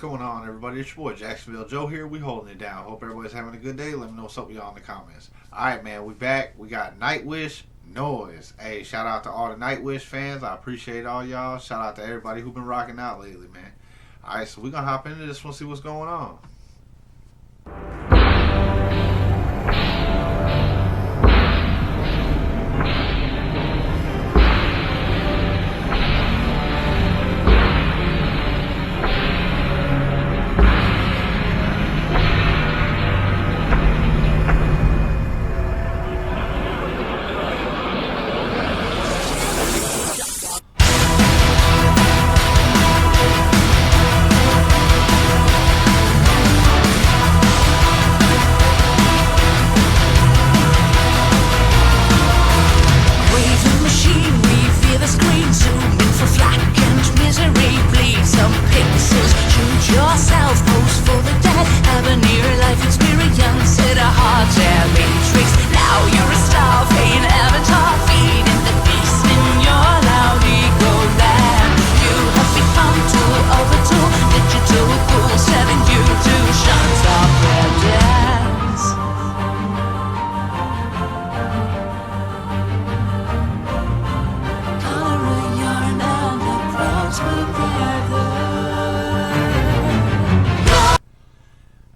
going on, everybody? It's your boy Jacksonville Joe here. We holding it down. Hope everybody's having a good day. Let me know what's up with y'all in the comments. Alright, man, we back. We got Nightwish, Noise. Hey, shout out to all the Nightwish fans. I appreciate all y'all. Shout out to everybody who been rocking out lately, man. Alright, so we're gonna hop into this one, see what's going on.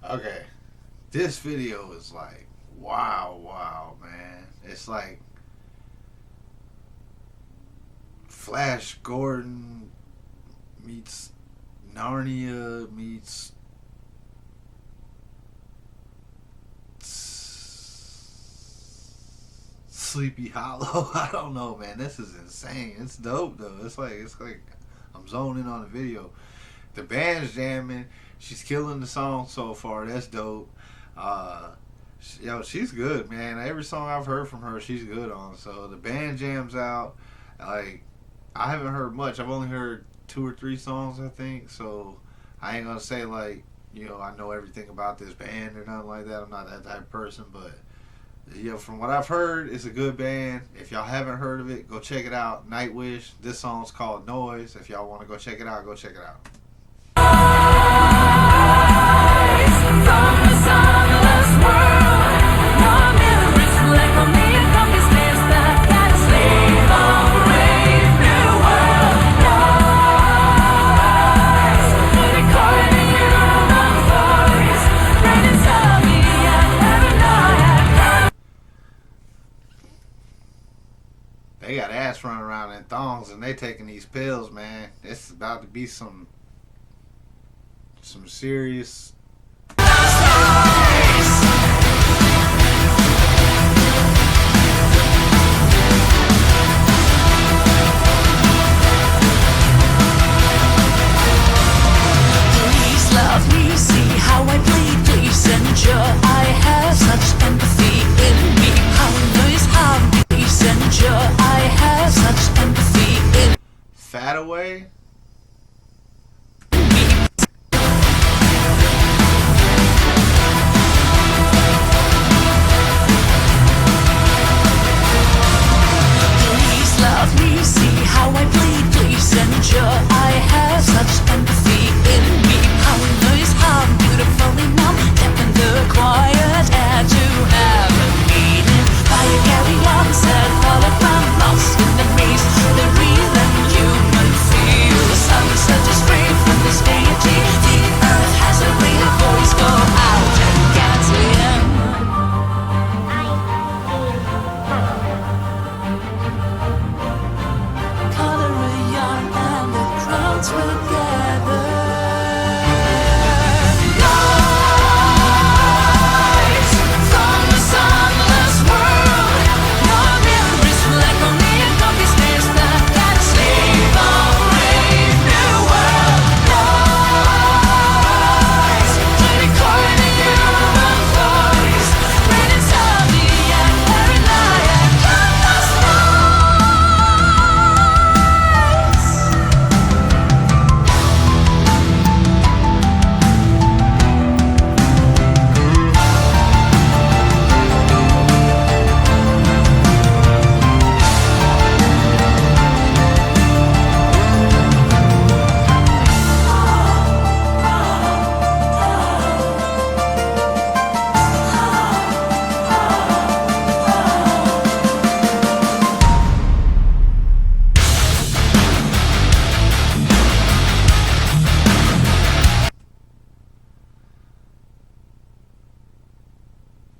Okay, this video is like, wow, man. It's like Flash Gordon meets Narnia meets Sleepy Hollow. I don't know, man. This is insane. It's dope though. It's like I'm zoning on the video. The band's jamming. She's killing the song so far. That's dope. Yo, she's good, man. Every song I've heard from her, she's good on. So the band jams out. Like, I haven't heard much. I've only heard 2 or 3 songs, I think. So I ain't gonna say like, you know, I know everything about this band or nothing like that. I'm not that type of person, but you know, from what I've heard, it's a good band. If y'all haven't heard of it, go check it out. Nightwish. This song's called Noise. If y'all want to go check it out, go check it out. They got ass running around in thongs and they taking these pills, man. It's about to be some serious. Fat away.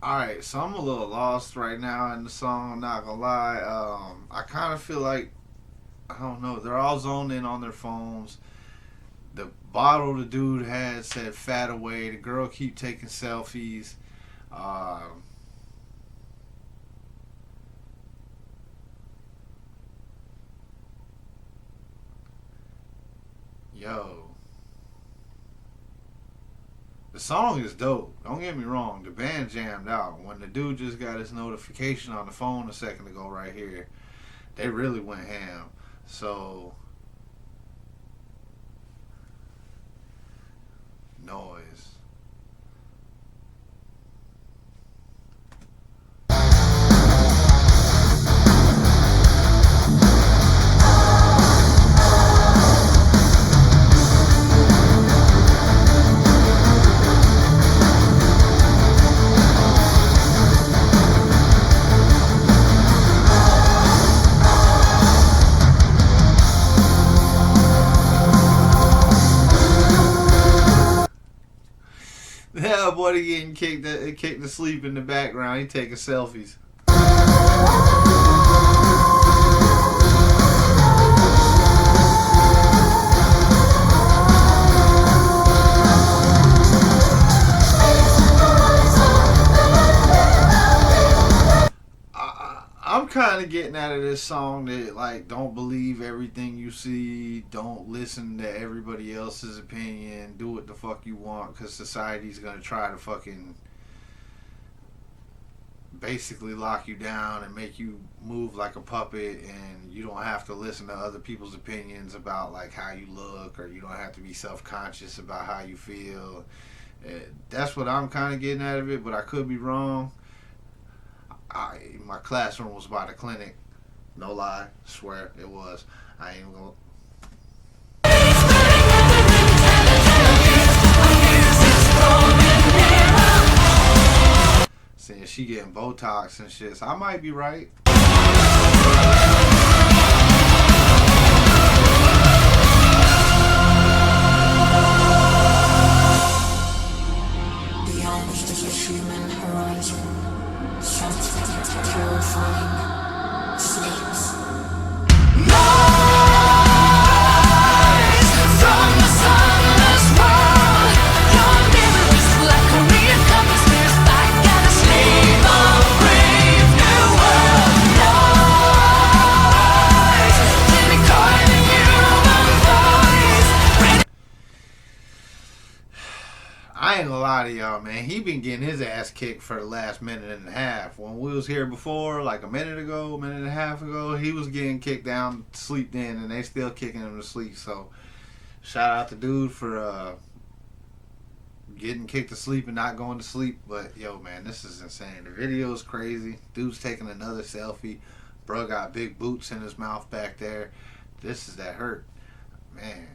Alright, so I'm a little lost right now in the song, I'm not gonna lie. I kind of feel like, I don't know, they're all zoned in on their phones. The bottle the dude had said fat away. The girl keep taking selfies. Um, yo, the song is dope. Don't get me wrong. The band jammed out. When the dude just got his notification on the phone a second ago right here, they really went ham. So, noise. Yeah, buddy getting kicked to sleep in the background. He taking selfies. I'm kind of getting out of this song that, like, don't believe everything you see, don't listen to everybody else's opinion, do what the fuck you want, because society's gonna try to fucking basically lock you down and make you move like a puppet, and you don't have to listen to other people's opinions about like how you look, or you don't have to be self-conscious about how you feel. That's what I'm kind of getting out of it, but I could be wrong. My classroom was by the clinic. No lie, swear it was. I ain't even gonna. Saying she getting Botox and shit, so I might be right. Beyond the human horizon, something terrifying sleeps. From the sunless world, your mirror is like a reincarnated. I gotta sleep a brave new world. Noise, let it call the human voice. I ain't gonna lie to y'all, man. He been getting his ass kicked for the last minute and a half. When we was here before, like a minute and a half ago, he was getting kicked down to sleep then, and they still kicking him to sleep. So, shout out to dude for getting kicked to sleep and not going to sleep. But yo, man, this is insane. The video is crazy. Dude's taking another selfie. Bro got big boots in his mouth back there. This is that hurt, man.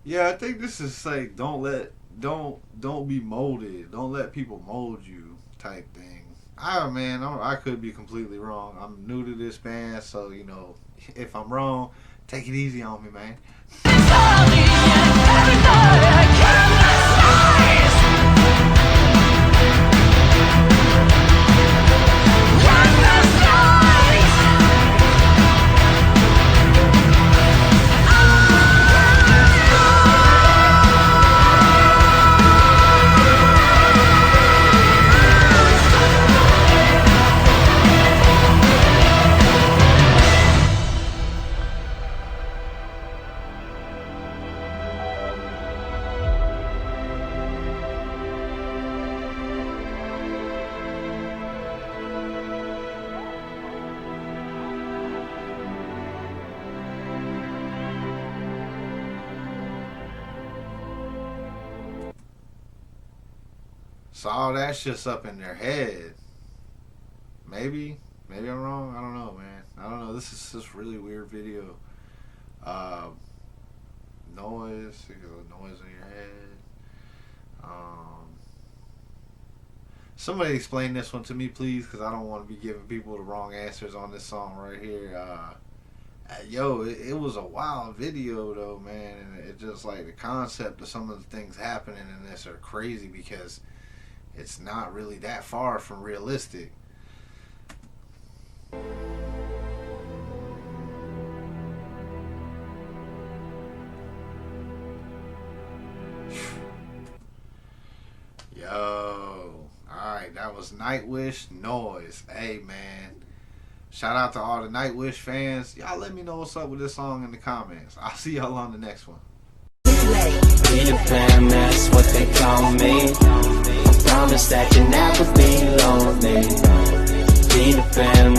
Yeah, I think this is like don't be molded. Don't let people mold you type thing. I could be completely wrong. I'm new to this band, so you know, if I'm wrong, take it easy on me, man. So all that shit's up in their head. Maybe I'm wrong. I don't know, man. I don't know. This is this really weird video. Uh, noise, you got noise in your head. Somebody explain this one to me, please, because I don't want to be giving people the wrong answers on this song right here. Yo, it was a wild video though, man, and it just like the concept of some of the things happening in this are crazy because it's not really that far from realistic. Yo, alright, that was Nightwish Noise. Hey man, shout out to all the Nightwish fans. Y'all let me know what's up with this song in the comments. I'll see y'all on the next one. Peter Pan, that's what they call me. I promise that you never be lonely. Peter Pan,